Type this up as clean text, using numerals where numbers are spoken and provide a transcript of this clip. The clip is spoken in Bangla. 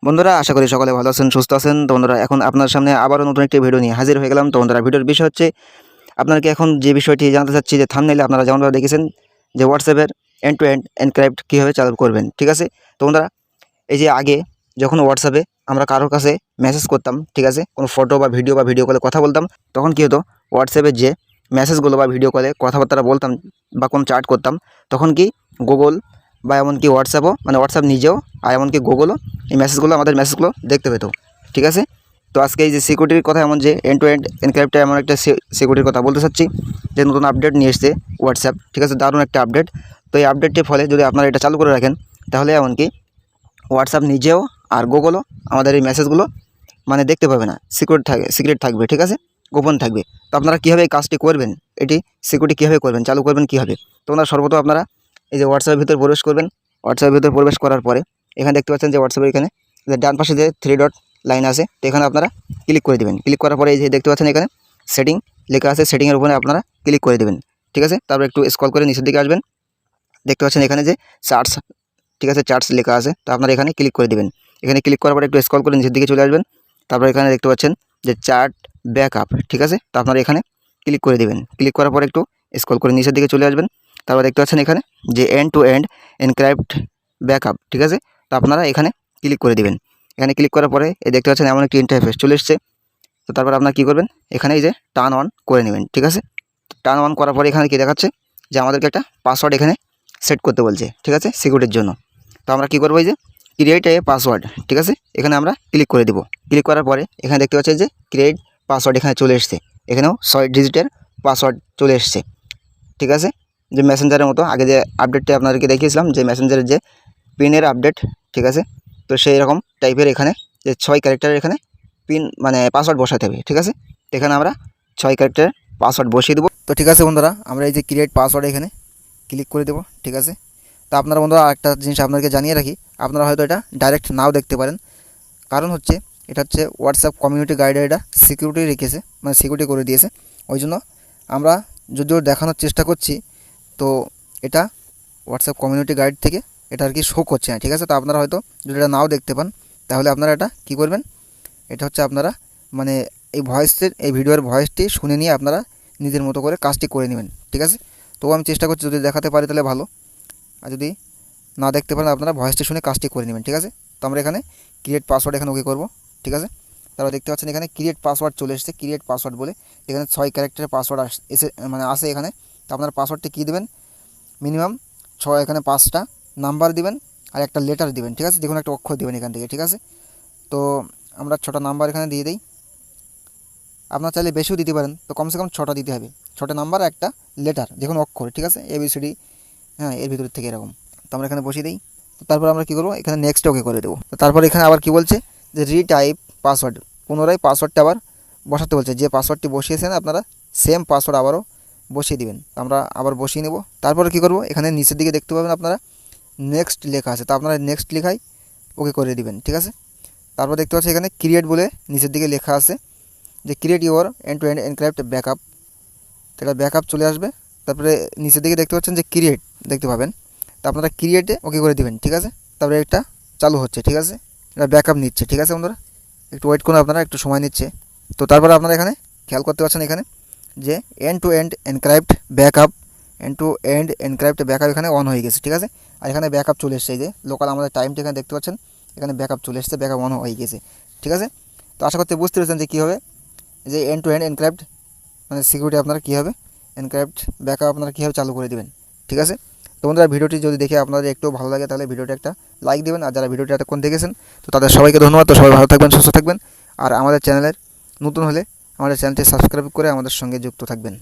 বন্ধুরা আশা করি সকলে ভালো আছেন, সুস্থ আছেন। তো বন্ধুরা এখন আপনার সামনে আবারও নতুন একটি ভিডিও নিয়ে হাজির হয়ে গেলাম। তো বন্ধুরা ভিডিওর বিষয় হচ্ছে আপনাকে এখন যে বিষয়টি জানতে চাচ্ছি যে থাম্বনেইলে আপনারা যেমনভাবে দেখেছেন যে হোয়াটসঅ্যাপের এন্ড টু এন্ড এনক্রিপ্ট কীভাবে চালু করবেন, ঠিক আছে। তো বন্ধুরা এই যে আগে যখন হোয়াটসঅ্যাপে আমরা কারোর কাছে মেসেজ করতাম, ঠিক আছে, কোনো ফটো বা ভিডিও কলে কথা বলতাম, তখন কী হতো হোয়াটসঅ্যাপের যে মেসেজগুলো বা ভিডিও কলে কথাবার্তা বলতাম বা কোনো চ্যাট করতাম, তখন কি গুগল বা এমনকি হোয়াটসঅ্যাপও মানে হোয়াটসঅ্যাপ নিজেও আর এমনকি গুগলও এই মেসেজগুলো আমাদের মেসেজগুলো দেখতে পেতো, ঠিক আছে। তো আজকে এই যে সিকিউরিটির কথা এমন যে এন্ড টু এন্ড এনক্রিপ্টটা এমন একটা সিকিউরিটির কথা বলতে চাচ্ছি যে নতুন আপডেট নিয়ে এসছে হোয়াটসঅ্যাপ, ঠিক আছে, দারুণ একটা আপডেট। তো এই আপডেটটির ফলে যদি আপনারা এটা চালু করে রাখেন তাহলে এমনকি হোয়াটসঅ্যাপ নিজেও আর গুগলও আমাদের এই মেসেজগুলো মানে দেখতে পাবে না, সিক্রেট থাকবে, ঠিক আছে, গোপন থাকবে। তো আপনারা কীভাবে এই কাজটি করবেন, এটি সিকিউরিটি কীভাবে করবেন, চালু করবেন কীভাবে? তো আপনারা সর্বপ্রথম আপনারা এই যে হোয়াটসঅ্যাপের ভিতরে প্রবেশ করবেন। হোয়াটসঅ্যাপের ভিতরে প্রবেশ করার পরে এখানে দেখতে পাচ্ছেন যে হোয়াটসঅ্যাপের এখানে যে ডান পাশে যে 3 ডট লাইন আছে, তো এখানে আপনারা ক্লিক করে দেবেন। ক্লিক করার পরে এই যে দেখতে পাচ্ছেন এখানে সেটিং লেখা আছে, সেটিংয়ের উপরে আপনারা ক্লিক করে দেবেন, ঠিক আছে। তারপর একটু স্ক্রল করে নিচের দিকে আসবেন, দেখতে পাচ্ছেন এখানে যে চার্টস, ঠিক আছে, চার্টস লেখা আছে, তো আপনারা এখানে ক্লিক করে দেবেন। এখানে ক্লিক করার পরে একটু স্ক্রল করে নিচের দিকে চলে আসবেন। তারপর এখানে দেখতে পাচ্ছেন যে চার্ট ব্যাকআপ, ঠিক আছে, তো আপনারা এখানে ক্লিক করে দেবেন। ক্লিক করার পরে একটু স্ক্রল করে নিচের দিকে চলে আসবেন। তারপর দেখতে পাচ্ছেন এখানে যে end to end encrypt backup, ঠিক আছে, তো আপনারা এখানে ক্লিক করে দেবেন। এখানে ক্লিক করার পরে এই দেখতে পাচ্ছেন এমন একটি ইন্টারফেস চলে এসছে। তো তারপর আপনারা কী করবেন, এখানে এই যে টার্ন অন করে নেবেন, ঠিক আছে। টার্ন অন করার পরে এখানে কী দেখাচ্ছে যে আমাদেরকে একটা পাসওয়ার্ড এখানে সেট করতে বলছে, ঠিক আছে, সিকিউরিটির জন্য। তো আমরা কী করবো, এই যে ক্রিয়েট এ পাসওয়ার্ড, ঠিক আছে, এখানে আমরা ক্লিক করে দিব। ক্লিক করার পরে এখানে দেখতে পাচ্ছেন যে ক্রিয়েট পাসওয়ার্ড এখানে চলে এসছে, এখানেও 6 ডিজিটের পাসওয়ার্ড চলে এসছে, ঠিক আছে। যে মেসেঞ্জারের মতো আগে যে আপডেটটা আপনাদেরকে দেখিয়েছিলাম যে মেসেঞ্জারের যে পিনের আপডেট, ঠিক আছে, তো সেই রকম টাইপের এখানে যে 6 ক্যারেক্টারের এখানে পিন মানে পাসওয়ার্ড বসাতে হবে, ঠিক আছে। এখানে আমরা 6 ক্যারেক্টারের পাসওয়ার্ড বসিয়ে দেবো। তো ঠিক আছে বন্ধুরা, আমরা এই যে ক্রিয়েট পাসওয়ার্ড এখানে ক্লিক করে দেবো, ঠিক আছে। তো আপনারা বন্ধুরা আরেকটা জিনিস আপনাদেরকে জানিয়ে রাখি, আপনারা হয়তো এটা ডাইরেক্ট নাও দেখতে পারেন, কারণ হচ্ছে এটা হচ্ছে হোয়াটসঅ্যাপ কমিউনিটি গাইডে এটা সিকিউরিটি রেখেছে, মানে সিকিউরিটি করে দিয়েছে। ওই জন্য আমরা যদিও দেখানোর চেষ্টা করছি, তো এটা হোয়াটসঅ্যাপ কমিউনিটি গাইড থেকে এটা আর কি শো করছে না, ঠিক আছে। তো আপনারা হয়তো যদি এটা নাও দেখতে পান তাহলে আপনারা এটা কী করবেন, এটা হচ্ছে আপনারা মানে এই ভিডিওর ভয়েসটি শুনে নিয়ে আপনারা নিজের মতো করে কাজটি করে নেবেন, ঠিক আছে। তো আমি চেষ্টা করছি যদি দেখাতে পারি তাহলে ভালো, আর যদি না দেখতে পারেন আপনারা ভয়েসটি শুনে কাজটি করে নেবেন, ঠিক আছে। তো আমরা এখানে ক্রিয়েট পাসওয়ার্ড এখানে ওকে করব, ঠিক আছে। তারপর দেখতে পাচ্ছেন এখানে ক্রিয়েট পাসওয়ার্ড চলে এসেছে, ক্রিয়েট পাসওয়ার্ড বলে এখানে 6 ক্যারেক্টারের পাসওয়ার্ড আসে এখানে। তো আপনার পাসওয়ার্ডটি কী দেবেন, মিনিমাম 6, এখানে 5টা নাম্বার দিবেন আর একটা লেটার দিবেন, ঠিক আছে, যে কোনো একটা অক্ষর দিবেন এখান থেকে, ঠিক আছে। তো আমরা 6টা নাম্বার এখানে দিয়ে দিই, আপনার চাইলে বেশিও দিতে পারেন, তো কমসে কম 6টা দিতে হবে, 6টা নাম্বার একটা লেটার যে কোনো অক্ষর, ঠিক আছে, ABCD, হ্যাঁ, এর ভিতর থেকে এরকম। তো আমরা এখানে বসিয়ে দিই। তারপর আমরা কী করবো, এখানে নেক্সট ওকে করে দেবো। তারপর এখানে আবার কী বলছে যে রিটাইপ পাসওয়ার্ড, পুনরায় পাসওয়ার্ডটা আবার বসাতে বলছে, যে পাসওয়ার্ডটি বসিয়েছেন আপনারা সেম পাসওয়ার্ড আবারও বসিয়ে দিবেন। আমরা আবার বসিয়ে নেব। তারপরে কী করবো, এখানে নিচের দিকে দেখতে পাবেন আপনারা নেক্সট লেখা আছে, তো আপনারা নেক্সট লেখাই ওকে করে দিবেন, ঠিক আছে। তারপর দেখতে পাচ্ছি এখানে ক্রিয়েট বলে নিচের দিকে লেখা আছে যে create your end to end encrypt backup, এটা ব্যাকআপ চলে আসবে। তারপরে নিচের দিকে দেখতে পাচ্ছেন যে ক্রিয়েট দেখতে পাবেন, তো আপনারা ক্রিয়েটে ওকে করে দিবেন, ঠিক আছে। তারপরে এটা চালু হচ্ছে, ঠিক আছে, এটা ব্যাকআপ নিচ্ছে, ঠিক আছে বন্ধুরা, একটু ওয়েট করুন, আপনারা একটু সময় নিচ্ছে। তো তারপরে আপনারা এখানে খেয়াল করতে পারছেন এখানে যে end to end encrypt backup, end to end encrypt backup এখানে অন হয়ে গেছে, ঠিক আছে। আর এখানে ব্যাকআপ চলে এসছে, এই যে লোকাল আমাদের টাইমটা এখানে দেখতে পাচ্ছেন, এখানে ব্যাকআপ চলে এসছে, ব্যাকআপ অন হয়ে গেছে, ঠিক আছে। তো আশা করতে বুঝতে পেরেছেন যে কীভাবে যে এন্ড টু এন্ড এনক্রিপ্ট মানে সিকিউরিটি আপনারা কীভাবে এনক্রিপ্ট ব্যাকআপ আপনারা কীভাবে চালু করে দেবেন, ঠিক আছে। তো বন্ধুরা ভিডিওটি যদি দেখে আপনাদের একটু ভালো লাগে তাহলে ভিডিওটা একটা লাইক দেবেন, আর যারা ভিডিওটি এতক্ষণ দেখেছেন তো তাদের সবাইকে ধন্যবাদ। তো সবাই ভালো থাকবেন, সুস্থ থাকবেন, আর আমাদের চ্যানেলের নতুন হলে আমাদের চ্যানেলটি সাবস্ক্রাইব করে আমাদের সঙ্গে যুক্ত থাকবেন।